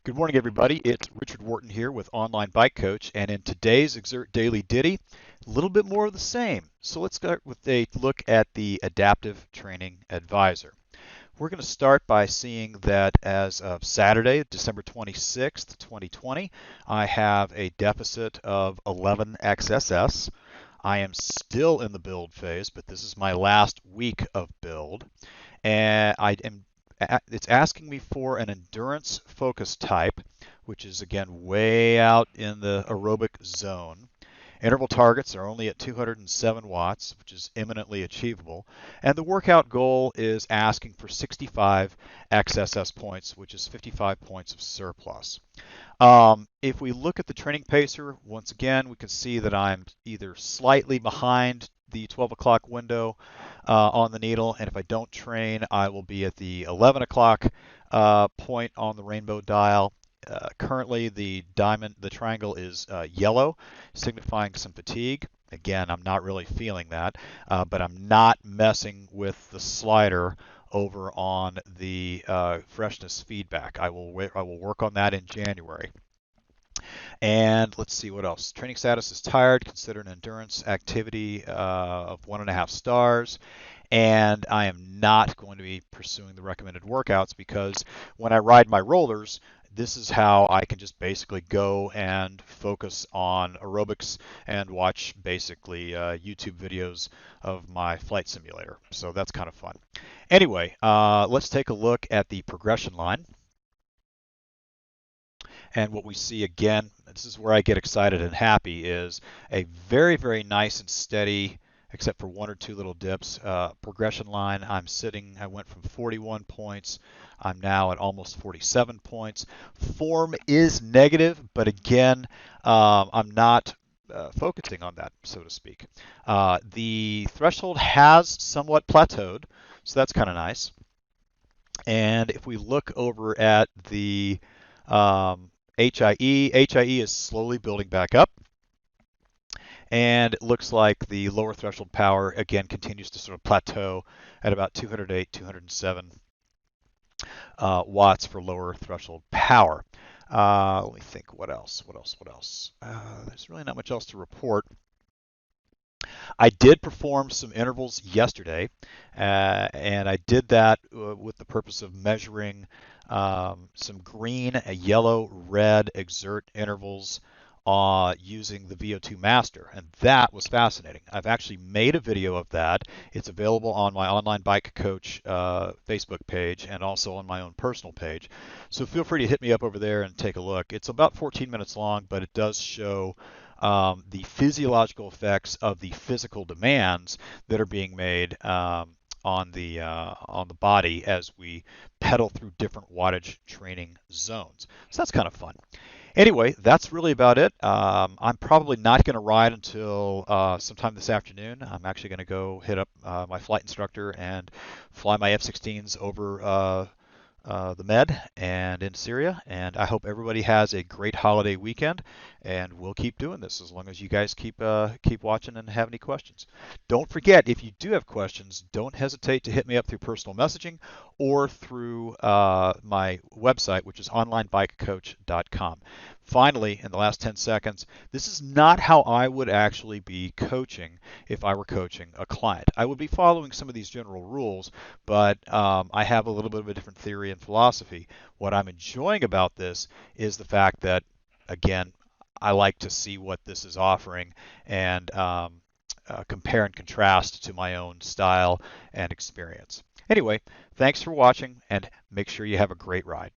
Good morning, everybody. It's Richard Wharton here with Online Bike Coach, and in today's Xert Daily Ditty, a little bit more of the same. So let's start with a look at the Adaptive Training Advisor. We're going to start by seeing that as of Saturday, December 26th, 2020, I have a deficit of 11 XSS. I am still in the build phase, but this is my last week of build, and it's asking me for an endurance focus type, which is again way out in the aerobic zone. Interval targets are only at 207 watts, which is imminently achievable. And the workout goal is asking for 65 XSS points, which is 55 points of surplus. If we look at the training pacer, once again, we can see that I'm either slightly behind the 12 o'clock window on the needle, and if I don't train, I will be at the 11 o'clock point on the rainbow dial. Currently, the triangle is yellow, signifying some fatigue. Again, I'm not really feeling that, but I'm not messing with the slider over on the freshness feedback. I will work on that in January. And let's see what else. Training status is tired. Consider an endurance activity of 1.5 stars. And I am not going to be pursuing the recommended workouts because when I ride my rollers, this is how I can just basically go and focus on aerobics and watch basically YouTube videos of my flight simulator. So that's kind of fun. Anyway, let's take a look at the progression line. And what we see again, this is where I get excited and happy, is a very, very nice and steady, except for one or two little dips, progression line. I went from 41 points. I'm now at almost 47 points. Form is negative, but again, I'm not focusing on that, so to speak. The threshold has somewhat plateaued, so that's kind of nice. And if we look over at the HIE is slowly building back up. And it looks like the lower threshold power, again, continues to sort of plateau at about 208, 207 watts for lower threshold power. Let me think, what else? There's really not much else to report. I did perform some intervals yesterday, and I did that with the purpose of measuring some green, yellow, red Xert intervals using the VO2 Master, and that was fascinating. I've actually made a video of that. It's available on my Online Bike Coach Facebook page and also on my own personal page. So feel free to hit me up over there and take a look. It's about 14 minutes long, but it does show the physiological effects of the physical demands that are being made on the body as we pedal through different wattage training zones. So that's kind of fun. Anyway, that's really about it. I'm probably not going to ride until sometime this afternoon. I'm actually going to go hit up my flight instructor and fly my F-16s over the Med and in Syria. And I hope everybody has a great holiday weekend. And we'll keep doing this as long as you guys keep watching and have any questions. Don't forget, if you do have questions, don't hesitate to hit me up through personal messaging or through my website, which is onlinebikecoach.com. Finally, in the last 10 seconds, this is not how I would actually be coaching if I were coaching a client. I would be following some of these general rules, but I have a little bit of a different theory and philosophy. What I'm enjoying about this is the fact that, again, I like to see what this is offering and compare and contrast to my own style and experience. Anyway, thanks for watching, and make sure you have a great ride.